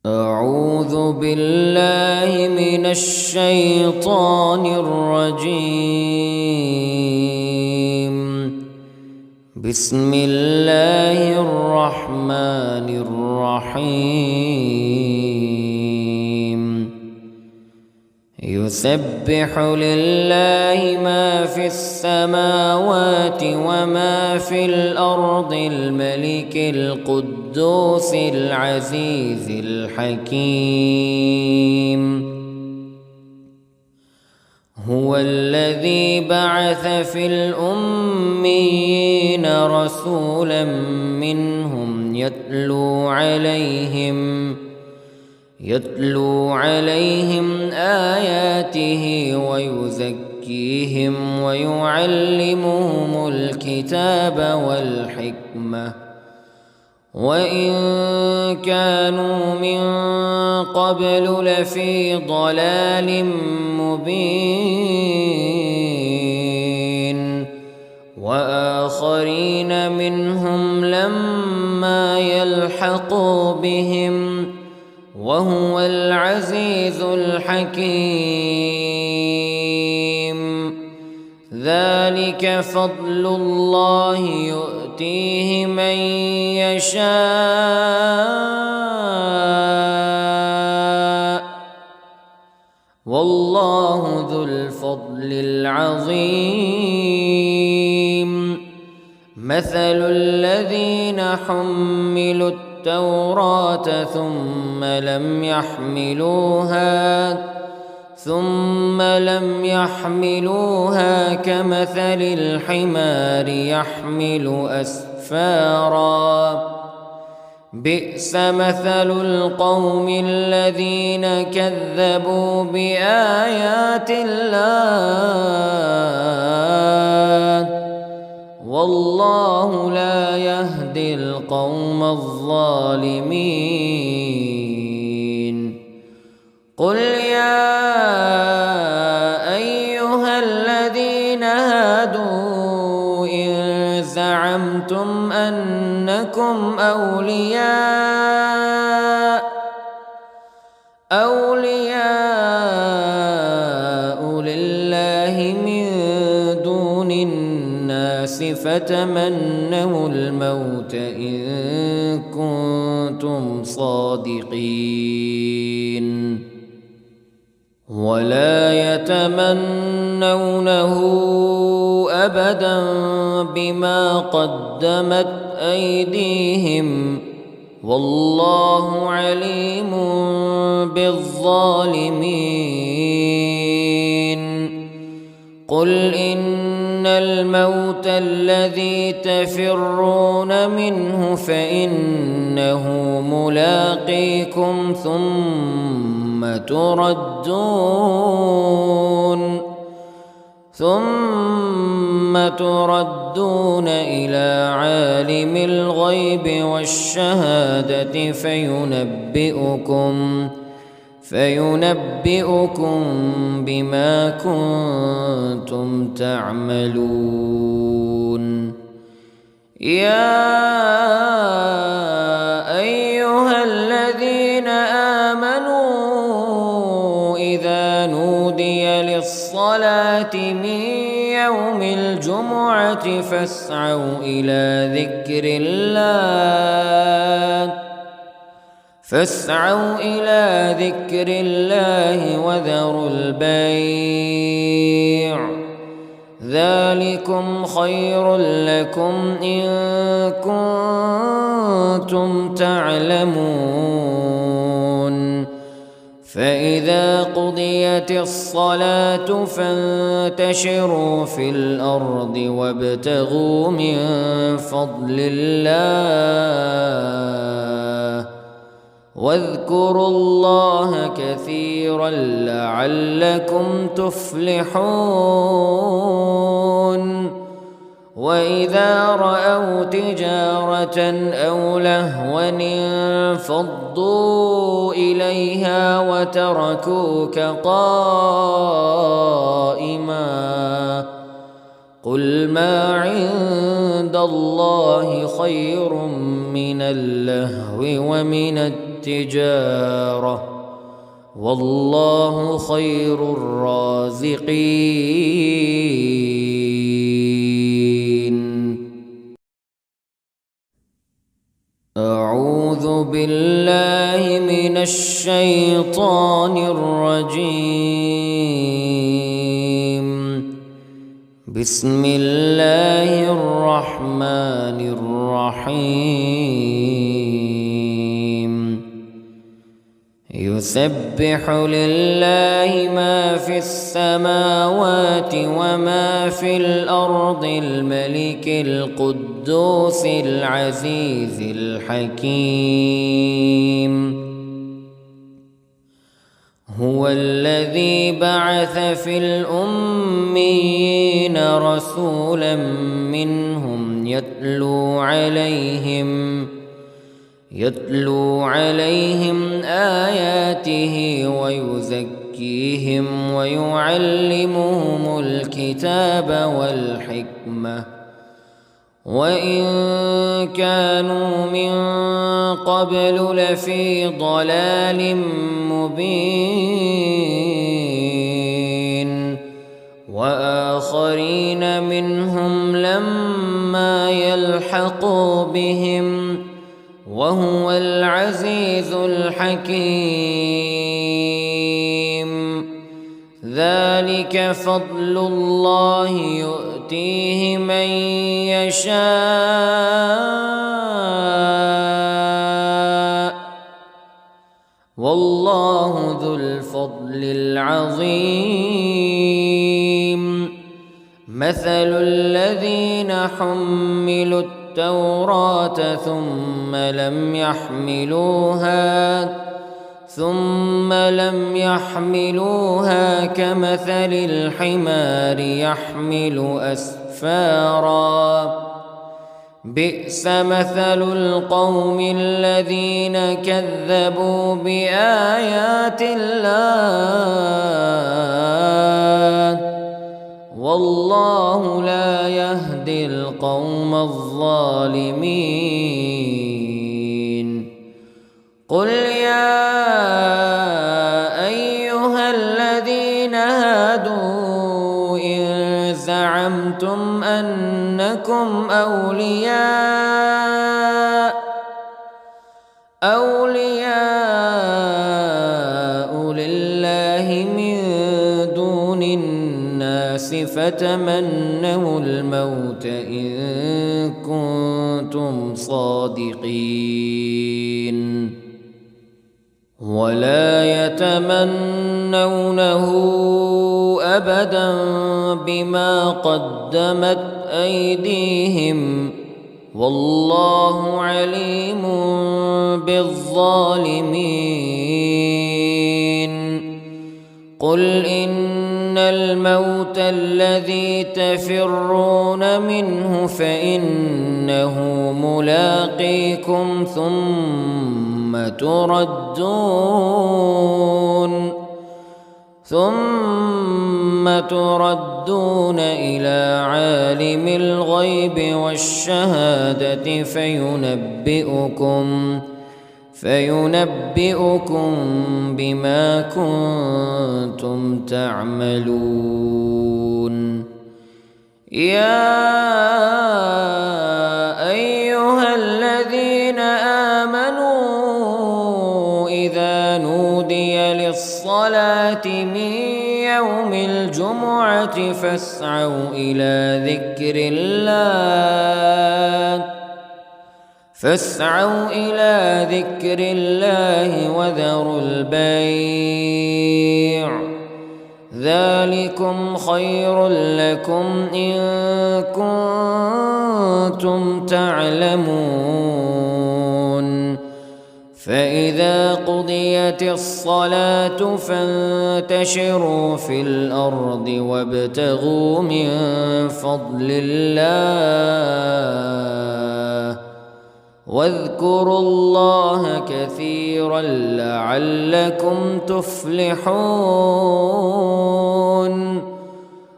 أعوذ بالله من الشيطان الرجيم. بسم الله الرحمن الرحيم. يسبح لله ما في السماوات وما في الأرض الملك القدوس العزيز الحكيم. هو الذي بعث في الأميين رسولا منهم يتلو عليهم آياته ويزكيهم ويعلمهم الكتاب والحكمة وإن كانوا من قبل لفي ضلال مبين. وآخرين منهم لما يلحقوا بهم وهو العزيز الحكيم. ذلك فضل الله يؤتيه من يشاء والله ذو الفضل العظيم. مثل الذين حملوا التوراة ثم لم يحملوها كمثل الحمار يحمل أسفارا. بئس مثل القوم الذين كذبوا بآيات الله والله لا يهدي القوم الظالمين. قل يا أيها الذين هادوا إن زعمتم أنكم أولياء لله من دون الناس فتمنوا الموت إن كنتم صادقين ولا يتمنونه أبدا بما قدمت أيديهم والله عليم بالظالمين. قل إن الموت الذي تفرون منه فإنه ملاقيكم ثم تردون إلى عالم الغيب والشهادة فينبئكم بما كنتم تعملون. يا أيها الذين آمنوا إذا نودي للصلاة من يوم الجمعة فاسعوا إلى ذكر الله وذروا البيع ذلكم خير لكم إن كنتم تعلمون. فإذا قضيت الصلاة فانتشروا في الأرض وابتغوا من فضل الله واذكروا الله كثيرا لعلكم تفلحون. وإذا رأوا تجارة أو لهوا انفضوا إليها وتركوك قائما قل ما عند الله خير من اللهو ومن التجارة والله خير الرازقين. أعوذ بالله من الشيطان الرجيم. بسم الله الرحمن الرحيم. يسبح لله ما في السماوات وما في الأرض الملك القدوس العزيز الحكيم. هو الذي بعث في الأميين رسولا منهم يتلو عليهم آياته ويزكيهم ويعلمهم الكتاب والحكمة وإن كانوا من قبل لفي ضلال مبين. وآخرين منهم لما يلحقوا بهم وهو العزيز الحكيم. ذلك فضل الله يؤتيه من يشاء والله ذو الفضل العظيم. مثل الذين حملوا التوراة ثم لم يحملوها كمثل الحمار يحمل أسفارا. بئس مثل القوم الذين كذبوا بآيات الله والله لا يهدي القوم الظالمين. قل يا أيها الذين هادوا إن زعمتم أنكم أولياء لله من دون الناس فتمنوا الموت إن كنتم صادقين ولا يتمنونه أبدا بما قدمت أيديهم والله عليم بالظالمين. قل إن الموت الذي تفرون منه فإنه ملاقيكم ثم تردون إلى عالم الغيب والشهادة فينبئكم بما كنتم تعملون. يا أيها الذين آمنوا إذا نودي للصلاة من يوم الجمعة فاسعوا إلى ذكر الله وذروا البيع ذلكم خير لكم إن كنتم تعلمون. فإذا قضيت الصلاة فانتشروا في الأرض وابتغوا من فضل الله واذكروا الله كثيرا لعلكم تفلحون.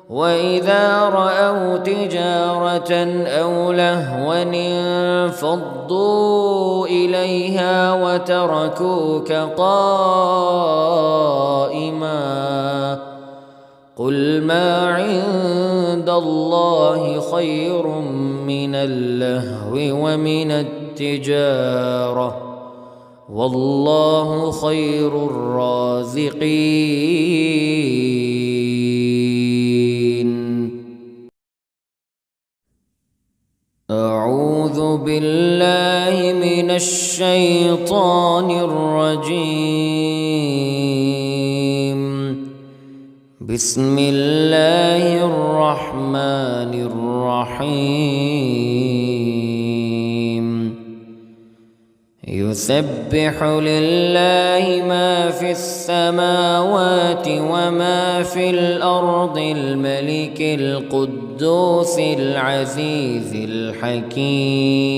وإذا رأوا تجارة أو لهوا انفضوا إليها وتركوك قائما قل ما عند الله خير من اللهو ومن التجارة والله خير الرازقين. أعوذ بالله من الشيطان الرجيم. بسم الله الرحمن الرحيم. يسبح لله ما في السماوات وما في الأرض الملك القدوس العزيز الحكيم.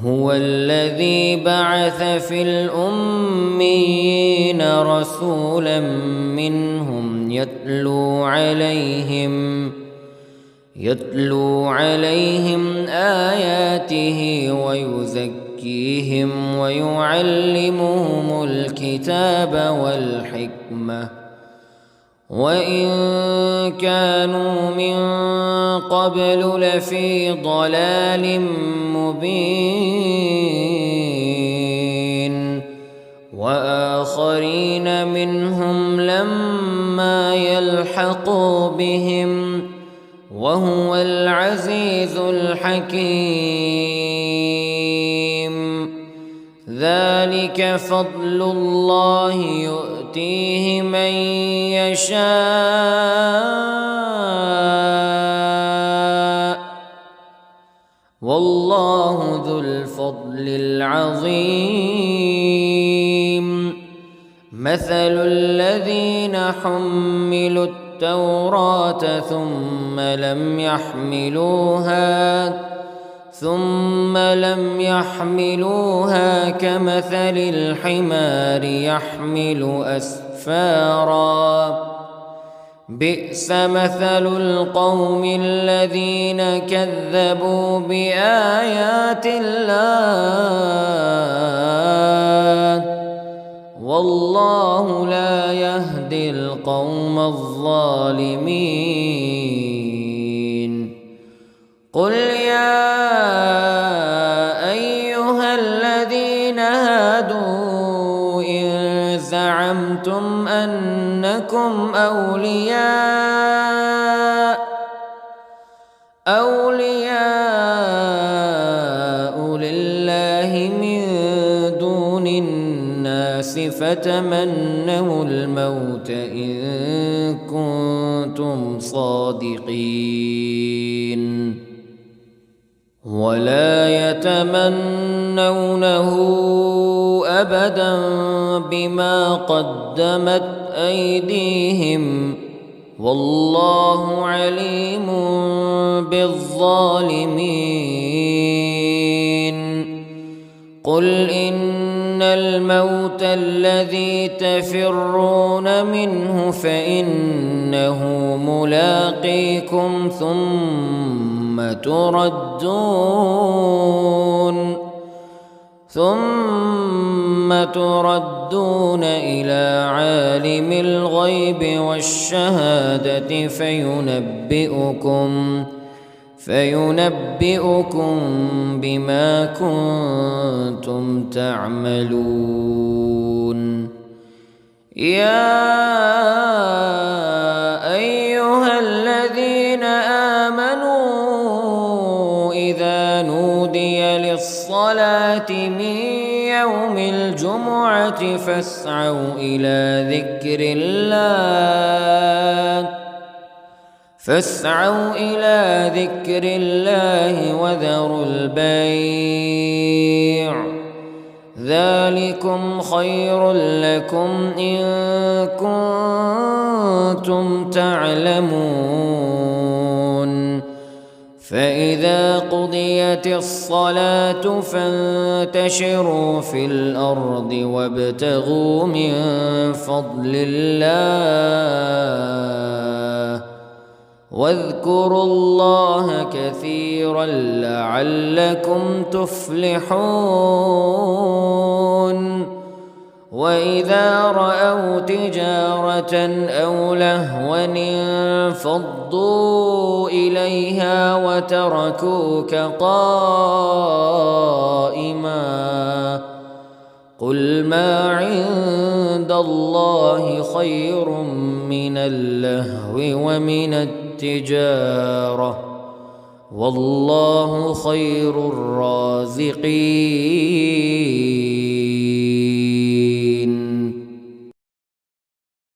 هو الذي بعث في الأميين رسولا منهم يتلو عليهم آياته ويزكيهم ويعلمهم الكتاب والحكمة وإن كانوا من قبل لفي ضلال مبين. وآخرين منهم لما يلحقوا بهم وهو العزيز الحكيم. ذلك فضل الله يؤتيه من يشاء والله ذو الفضل العظيم. مثل الذين حملوا التوراة ثم لم يحملوها كمثل الحمار يحمل أسفارا بئس مثل القوم الذين كذبوا بآيات الله والله لا يهدي القوم الظالمين. قل يا أيها الذين هادوا إن زعمتم أنكم أولياء لله من دون الناس فتمنوا الموت إن كنتم صادقين ولا يتمنونه أبدا بما قدمت أيديهم والله عليم بالظالمين. قل إن الموت الذي تفرون منه فإنه ملاقيكم ثم تردون إلى عالم الغيب والشهادة فينبئكم بما كنتم تعملون. يا أيها الذين آمنوا إذا نودي للصلاة من يوم الجمعة فاسعوا إلى ذكر الله وذروا البيع ذلكم خير لكم إن كنتم تعلمون. فإذا قضيت الصلاة فانتشروا في الأرض وابتغوا من فضل الله واذكروا الله كثيرا لعلكم تفلحون وإذا رأوا تجارة أو لهوا انفضوا إليها وتركوك قائما قل ما عند الله خير من اللهو ومن التجارة والله خير الرازقين